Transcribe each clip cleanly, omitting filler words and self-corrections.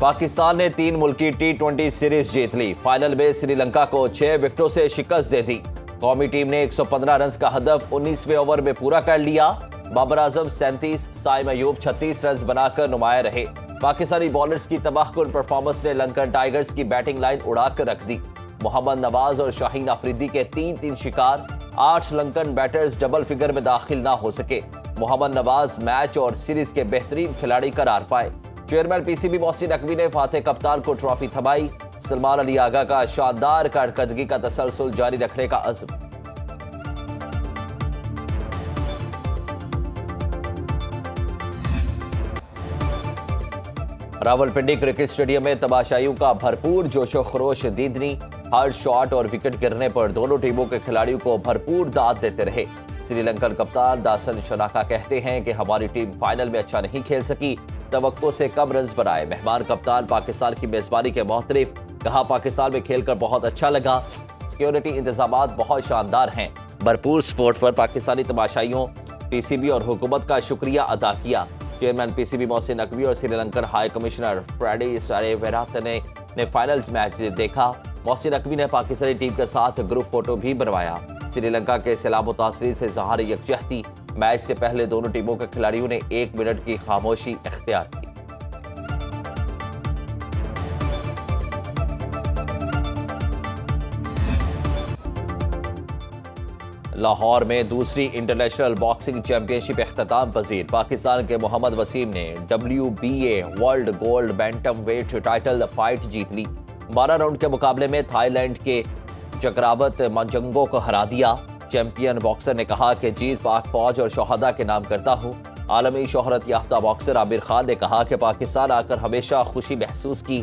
پاکستان نے 3 ملکی T20 series جیت لی۔ فائنل میں سری لنکا کو 6 وکٹوں سے شکست دے دی۔ قومی ٹیم نے 115 رنز کا ہدف 19ویں اوور میں پورا کر لیا۔ بابر اعظم 37، سائم ایوب 36 رنز بنا کر نمایاں رہے۔ پاکستانی بالرز کی تباہ کن پرفارمنس نے لنکن ٹائیگرز کی بیٹنگ لائن اڑا کر رکھ دی۔ محمد نواز اور شاہین افریدی کے 3 شکار، 8 لنکن بیٹرز ڈبل فگر میں داخل نہ ہو سکے۔ محمد نواز میچ اور سیریز کے بہترین کھلاڑی قرار پائے۔ چیئرمین PCB محسن نقوی نے فاتح کپتان کو ٹرافی تھمائی۔ سلمان علی آغا کا شاندار کارکردگی کا تسلسل جاری رکھنے کا عزم۔ راولپنڈی کرکٹ اسٹیڈیم میں تماشائیوں کا بھرپور جوش و خروش دیدنی۔ ہر شاٹ اور وکٹ گرنے پر دونوں ٹیموں کے کھلاڑیوں کو بھرپور داد دیتے رہے۔ سری لنکن کپتان داسن شناکا کہتے ہیں کہ ہماری ٹیم فائنل میں اچھا نہیں کھیل سکی، توقع سے کم رنز بنائے۔ مہمان کپتان پاکستان کی میزبانی کے محترف، کہا پاکستان میں کھیل کر بہت اچھا لگا، سیکیورٹی انتظامات بہت شاندار ہیں۔ بھرپور سپورٹ پر پاکستانی تماشائیوں، PCB اور حکومت کا شکریہ ادا کیا۔ چیئرمین PCB محسن نقوی اور Sri Lankan high commissioner Freddie ساریویراتنے نے فائنل میچ دیکھا۔ محسن نقوی نے پاکستانی ٹیم کے ساتھ گروپ فوٹو بھی بنوایا۔ سری لنکا کے سیلاب متاثرین سے ظاہر یکجہتی۔ میچ سے پہلے دونوں ٹیموں کے کھلاڑیوں نے 1 منٹ کی خاموشی اختیار کی۔ لاہور میں دوسری انٹرنیشنل باکسنگ چیمپئن شپ اختتام پذیر۔ پاکستان کے محمد وسیم نے WBA world gold bantamweight title fight جیت لی۔ 12 راؤنڈ کے مقابلے میں تھائی لینڈ کے چکراوت منجنگو کو ہرا دیا۔ چیمپئن باکسر نے کہا کہ جیت پاک فوج اور شہداء کے نام کرتا ہوں۔ عالمی شہرت یافتہ باکسر عامر خان نے کہا کہ پاکستان آ کر ہمیشہ خوشی محسوس کی۔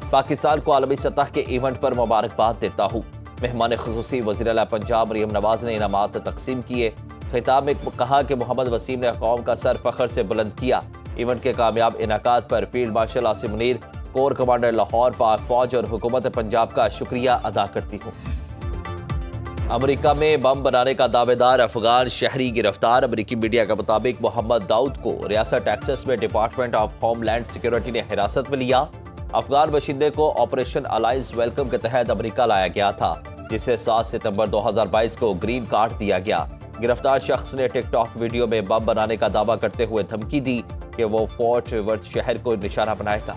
پاکستان کو عالمی سطح کے ایونٹ پر مبارکباد دیتا ہوں۔ مہمان خصوصی وزیر اعلیٰ پنجاب مریم نواز نے انعامات تقسیم کیے۔ خطاب میں کہا کہ محمد وسیم نے قوم کا سر فخر سے بلند کیا۔ ایونٹ کے کامیاب انعقاد پر field marshal Asim Munir, corps commander Lahore, Pak فوج اور حکومت پنجاب کا شکریہ ادا کرتی ہوں۔ امریکہ میں بم بنانے کا دعوے دار افغان شہری گرفتار۔ امریکی میڈیا کے مطابق محمد داؤد کو ریاست ٹیکساس میں Department of Homeland Security نے حراست میں لیا۔ افغان باشندے کو آپریشن الائنس ویلکم کے تحت امریکہ لایا گیا تھا، جسے 7 ستمبر 2022 کو گرین کارڈ دیا گیا۔ گرفتار شخص نے ٹک ٹاک ویڈیو میں بم بنانے کا دعویٰ کرتے ہوئے دھمکی دی کہ وہ فورٹ ورتھ شہر کو نشانہ بنائے گا۔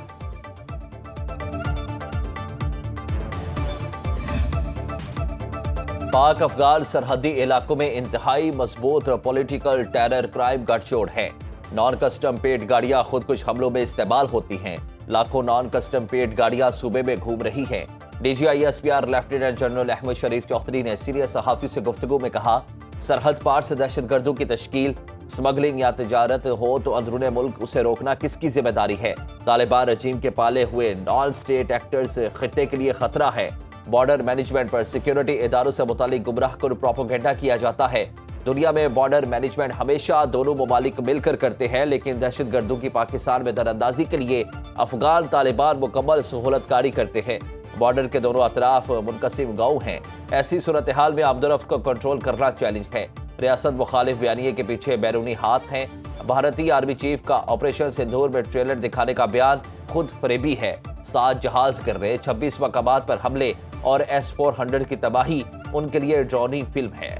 پاک افغان سرحدی علاقوں میں انتہائی مضبوط پولیٹیکل ٹیرر کرائم گٹھ جوڑ ہے۔ نان کسٹم پیڈ گاڑیاں خودکش حملوں میں استعمال ہوتی ہیں۔ لاکھوں نان کسٹم پیڈ گاڑیاں صوبے میں گھوم رہی ہیں۔ DG ISPR lieutenant general Ahmed Sharif Chaudhry نے سینئر صحافی سے گفتگو میں کہا، سرحد پار سے دہشت گردوں کی تشکیل، سمگلنگ یا تجارت ہو تو اندرون ملک اسے روکنا کس کی ذمہ داری ہے؟ طالبان رجیم کے پالے ہوئے نان سٹیٹ ایکٹرز خطے کے لیے خطرہ ہے۔ بارڈر مینجمنٹ پر سیکیورٹی اداروں سے متعلق گمراہ کن پروپیگنڈا کیا جاتا ہے۔ دنیا میں بارڈر مینجمنٹ ہمیشہ دونوں ممالک مل کر کرتے ہیں، لیکن دہشت گردوں کی پاکستان میں در اندازی کے لیے افغان طالبان مکمل سہولت کاری کرتے ہیں۔ بارڈر کے دونوں اطراف منقسم گاؤں ہیں۔ ایسی صورتحال میں آمد و رفت کو کنٹرول کرنا چیلنج ہے۔ ریاست مخالف بیانیے کے پیچھے بیرونی ہاتھ ہیں۔ بھارتی آرمی چیف کا آپریشن سندھور میں ٹریلر دکھانے کا بیان خود فریبی ہے۔ 7 جہاز کر رہے 26 مقامات پر حملے اور S-400 کی تباہی ان کے لیے ڈرونی فلم ہے۔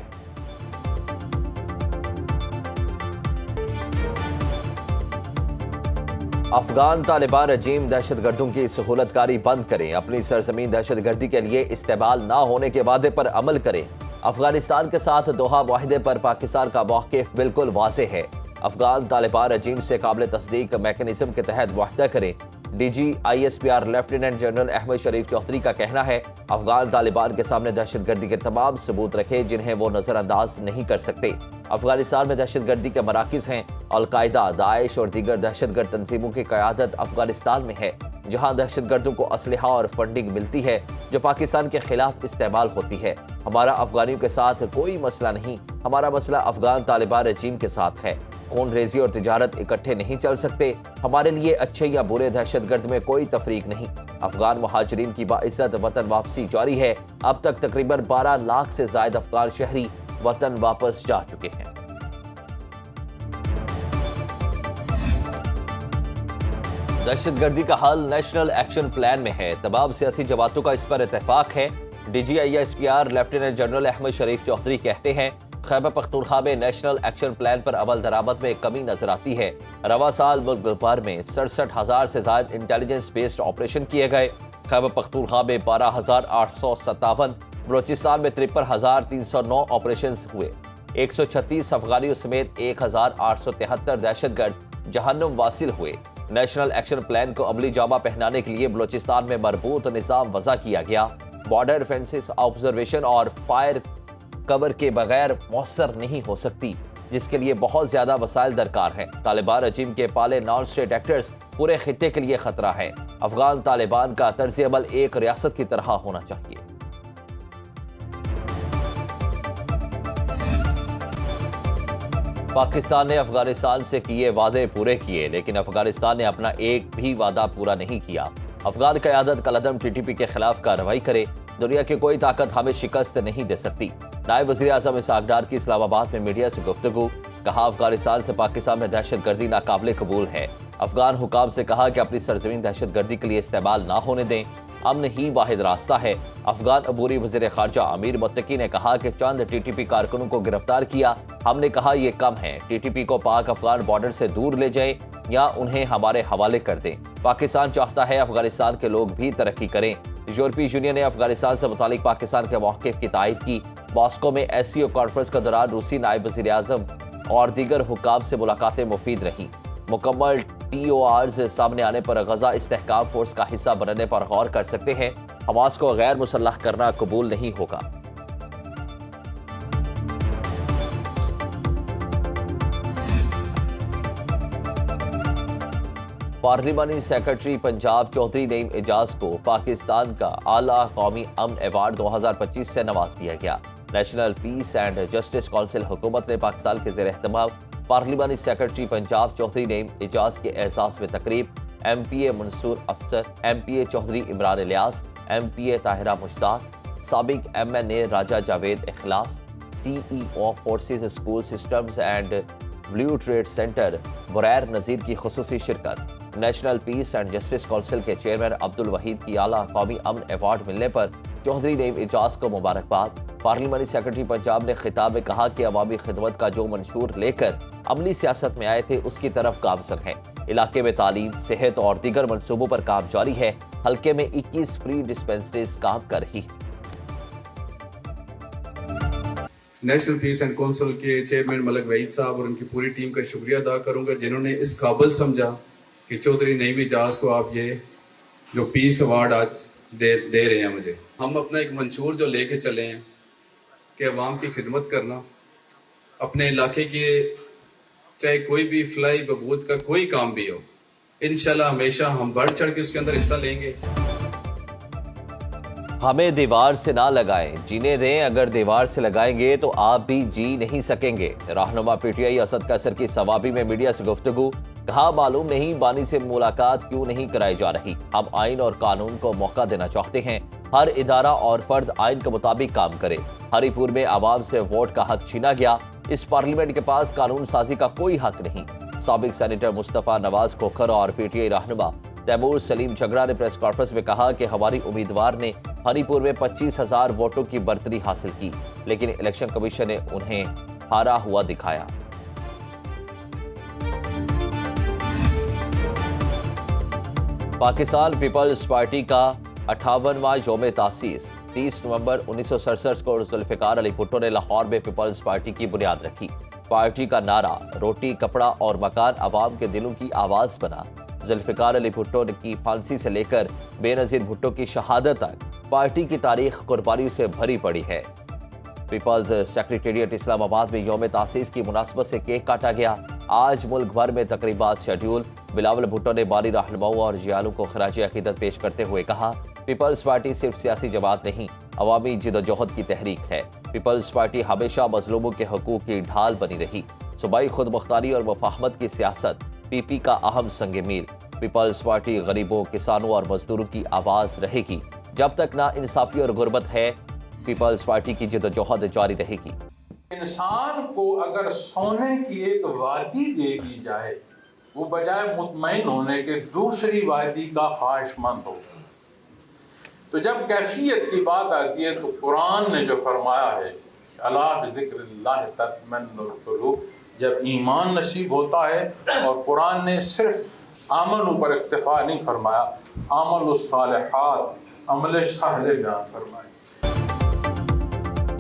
افغان طالبان رجیم دہشت گردوں کی سہولت کاری بند کریں، اپنی سرزمین دہشت گردی کے لیے استعمال نہ ہونے کے وعدے پر عمل کریں۔ افغانستان کے ساتھ دوحہ معاہدے پر پاکستان کا موقف بالکل واضح ہے۔ افغان طالبان رجیم سے قابل تصدیق میکانزم کے تحت معاہدہ کریں۔ DG ISPR lieutenant general Ahmed Sharif Chaudhry کا کہنا ہے، افغان طالبان کے سامنے دہشت گردی کے تمام ثبوت رکھے جنہیں وہ نظر انداز نہیں کر سکتے۔ افغانستان میں دہشت گردی کے مراکز ہیں۔ القاعدہ، داعش اور دیگر دہشت گرد تنظیموں کی قیادت افغانستان میں ہے، جہاں دہشت گردوں کو اسلحہ اور فنڈنگ ملتی ہے جو پاکستان کے خلاف استعمال ہوتی ہے۔ ہمارا افغانیوں کے ساتھ کوئی مسئلہ نہیں، ہمارا مسئلہ افغان طالبان رجیم کے ساتھ ہے۔ خون ریزی اور تجارت اکٹھے نہیں چل سکتے۔ ہمارے لیے اچھے یا برے دہشت گرد میں کوئی تفریق نہیں۔ افغان مہاجرین کی باعزت وطن واپسی جاری ہے۔ اب تک تقریباً 12 لاکھ سے زائد افغان شہری وطن واپس جا چکے ہیں۔ دہشت گردی کا حل نیشنل ایکشن پلان میں ہے، تمام سیاسی جماعتوں کا اس پر اتفاق ہے۔ D G I S P R lieutenant general Ahmed Sharif Chaudhry کہتے ہیں خیبر پختونخوا میں نیشنل ایکشن پلان پر عمل درآمد میں کمی نظر آتی ہے۔ رواں سال ملک بھر میں 67,000 سے زائد انٹیلیجنس بیسڈ آپریشن کیے گئے۔ خیبر پختونخوا میں 12,857، بلوچستان میں 53,309 آپریشنز ہوئے۔ 136 افغانیوں سمیت 1,873 دہشت گرد جہنم واصل ہوئے۔ نیشنل ایکشن پلان کو عملی جامہ پہنانے کے لیے بلوچستان میں مربوط نظام وضع کیا گیا۔ بارڈر ڈیفنس آبزرویشن اور فائر کور کے بغیر مؤثر نہیں ہو سکتی، جس کے لیے بہت زیادہ وسائل درکار ہیں۔ طالبان رجیم کے پالے نان اسٹیٹ ایکٹرز پورے خطے کے لیے خطرہ ہے۔ افغان طالبان کا طرز عمل ایک ریاست کی طرح ہونا چاہیے۔ پاکستان نے افغانستان سے کیے وعدے پورے کیے، لیکن افغانستان نے اپنا ایک بھی وعدہ پورا نہیں کیا۔ افغان قیادت کالعدم ٹی ٹی پی کے خلاف کارروائی کرے، دنیا کی کوئی طاقت ہمیں شکست نہیں دے سکتی۔ نائب وزیر اعظم اسحاق ڈار کی اسلام آباد میں میڈیا سے گفتگو، کہا افغانستان سے پاکستان میں دہشت گردی ناقابل قبول ہے۔ افغان حکام سے کہا کہ اپنی سرزمین دہشت گردی کے لیے استعمال نہ ہونے دیں، امن ہی واحد راستہ ہے۔ افغان عبوری وزیر خارجہ امیر متقی نے کہا کہ چند ٹی ٹی پی کارکنوں کو گرفتار کیا، ہم نے کہا یہ کم ہے، ٹی ٹی پی کو پاک افغان بارڈر سے دور لے جائیں یا انہیں ہمارے حوالے کر دیں۔ پاکستان چاہتا ہے افغانستان کے لوگ بھی ترقی کریں۔ یورپی یونین نے افغانستان سے متعلق پاکستان کے موقف کی تائید کی۔ ماسکو میں ایس سی او کانفرنس کے دوران روسی نائب وزیر اعظم اور دیگر حکام سے ملاقاتیں مفید رہیں۔ مکمل ٹی او آرز سامنے آنے پر غزہ استحکام فورس کا حصہ بننے پر غور کر سکتے ہیں۔ حماس کو غیر مسلح کرنا قبول نہیں ہوگا۔ پارلیمانی سیکرٹری پنجاب چودھری نعیم اعجاز کو پاکستان کا اعلیٰ قومی امن ایوارڈ 2025 سے نواز دیا گیا۔ National peace and justice council حکومت نے پاکستان کے زیر اہتمام پارلیمانی سیکرٹری پنجاب چودھری نعیم اعجاز کے اعزاز میں تقریب، M P A Mansoor Afsar, M P A Chaudhry Imran Ilyas, M P A Tahira Mushtaq, سابق M N A Raja Javed Ikhlas, C E O forces school systems and blue trade centre بریر نذیر کی خصوصی شرکت۔ National peace and justice council کے چیئرمین عبد الوحید کی اعلیٰ قومی امن ایوارڈ ملنے پر چودھری نعیم اعجاز کو مبارکباد۔ پارلیمانی سیکرٹری پنجاب نے خطاب میں کہا کہ عوامی خدمت کا جو منشور لے کر عملی سیاست میں آئے تھے اس کی طرف گامزن ہے۔ علاقے میں تعلیم، صحت اور دیگر منصوبوں پر کام جاری ہے۔ حلقے میں 21 فری ڈسپنسریز کام کر رہی ہیں۔ نیشنل پیس اینڈ کونسل کے چیئرمین ملک وحید صاحب اور ان کی پوری ٹیم کا شکریہ ادا کروں گا جنہوں نے اس قابل سمجھا کہ چودھری نعیم اعجاز کو آپ یہ جو پیس ایوارڈ آج دے رہے ہیں مجھے۔ ہم اپنا ایک منشور جو لے کے چلے ہیں کہ عوام کی خدمت کرنا، اپنے علاقے کے چاہے کوئی بھی فلاحی بہبود کا کوئی کام بھی ہو، انشاءاللہ ہمیشہ ہم بڑھ چڑھ کے اس کے اندر حصہ لیں گے۔ ہمیں دیوار سے نہ لگائیں، جینے دیں، اگر دیوار سے لگائیں گے تو آپ بھی جی نہیں سکیں گے۔ رہنما پی ٹی آئی اسد قیصر کی سوابی میں میڈیا سے گفتگو، کہا معلوم نہیں بانی سے ملاقات کیوں نہیں کرائی جا رہی، ہم آئین اور قانون کو موقع دینا چاہتے ہیں، ہر ادارہ اور فرد آئین کے مطابق کام کرے۔ ہری پور میں عوام سے ووٹ کا حق چھینا گیا، اس پارلیمنٹ کے پاس قانون سازی کا کوئی حق نہیں۔ سابق سینیٹر مصطفیٰ نواز کھوکھر اور پی ٹی آئی رہنما تیمور سلیم جھگڑا نے پریس کانفرنس میں کہا کہ ہماری امیدوار نے ہری پور میں 25,000 ووٹوں کی برتری حاصل کی، لیکن الیکشن کمیشن نے انہیں ہارا ہوا دکھایا۔ پاکستان پیپلز پارٹی کا 58واں یوم تاسیس 30 نومبر 1967 کو ذوالفقار علی بھٹو نے لاہور میں پیپلز پارٹی کی بنیاد رکھی۔ پارٹی کا نعرہ روٹی، کپڑا اور مکان عوام کے دلوں کی آواز بنا۔ ذوالفقار علی بھٹو کی پھانسی سے لے کر بے نظیر بھٹو کی شہادت تک پارٹی کی تاریخ قربانیوں سے بھری پڑی ہے۔ پیپلز سیکریٹریٹ اسلام آباد میں یوم تاسیس کی مناسبت سے کیک کاٹا گیا۔ آج ملک بھر میں تقریبات شیڈیول۔ بلاول بھٹو نے بانی رہنماؤں اور جیالوں کو خراج عقیدت پیش کرتے ہوئے کہا، پیپلز پارٹی صرف سیاسی جماعت نہیں، عوامی جدوجہد کی تحریک ہے۔ پیپلز پارٹی ہمیشہ مظلوموں کے حقوق کی ڈھال بنی رہی۔ صوبائی خود مختاری اور مفاہمت کی سیاست پی پی کا اہم سنگ میل۔ پیپلز پارٹی غریبوں، کسانوں اور مزدوروں کی آواز رہے گی۔ جب تک نا انصافی اور غربت ہے، پیپلز پارٹی کی جدوجہد جاری رہے گی۔ انسان کو اگر سونے کی ایک وادی دے دی جائے وہ بجائے مطمئن ہونے کے دوسری وادی کا خواہش مند ہو. تو جب کیفیت کی بات آتی ہے تو قرآن نے جو فرمایا ہے الا بذکر اللہ تطمئن القلوب، جب ایمان نصیب ہوتا ہے، اور قرآن نے صرف آمن پر اکتفا نہیں فرمایا، عمل الصالحات، عمل صالح بیان فرمایا.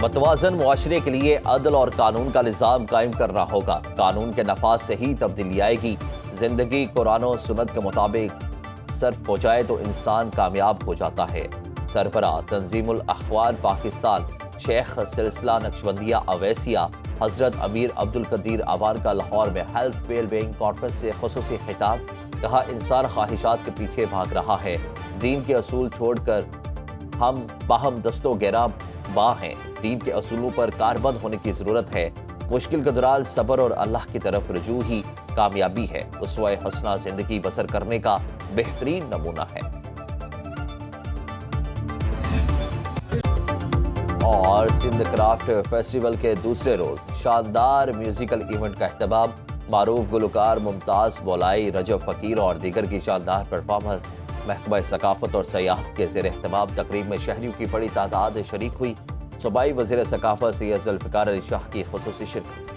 متوازن معاشرے کے لیے عدل اور قانون کا نظام قائم کرنا ہوگا. قانون کے نفاذ سے ہی تبدیلی آئے گی. زندگی قرآن و سنت کے مطابق صرف ہو جائے تو انسان کامیاب ہو جاتا ہے. سربراہ تنظیم الاخوان پاکستان شیخ سلسلہ نقشبندیہ اویسیہ حضرت امیر عبدالقدیر اوان کا لاہور میں ہیلتھ ویل بینگ کانفرنس سے خصوصی خطاب. کہا انسان خواہشات کے پیچھے بھاگ رہا ہے. دین کے اصول چھوڑ کر ہم باہم دست و گریباں ہیں. دین کے اصولوں پر کاربند ہونے کی ضرورت ہے. مشکل کے دوران صبر اور اللہ کی طرف رجوع ہی کامیابی ہے. اسوہ حسنہ زندگی بسر کرنے کا بہترین نمونہ ہے. اور سندھ کرافٹ فیسٹیول کے دوسرے روز شاندار میوزیکل ایونٹ کا اہتمام. معروف گلوکار ممتاز بولائی، رجب فقیر اور دیگر کی شاندار پرفارمنس. محکمہ ثقافت اور سیاحت کے زیر اہتمام تقریب میں شہریوں کی بڑی تعداد شریک ہوئی. صوبائی وزیر ثقافت سید ذوالفقار علی شاہ کی خصوصی شرکت.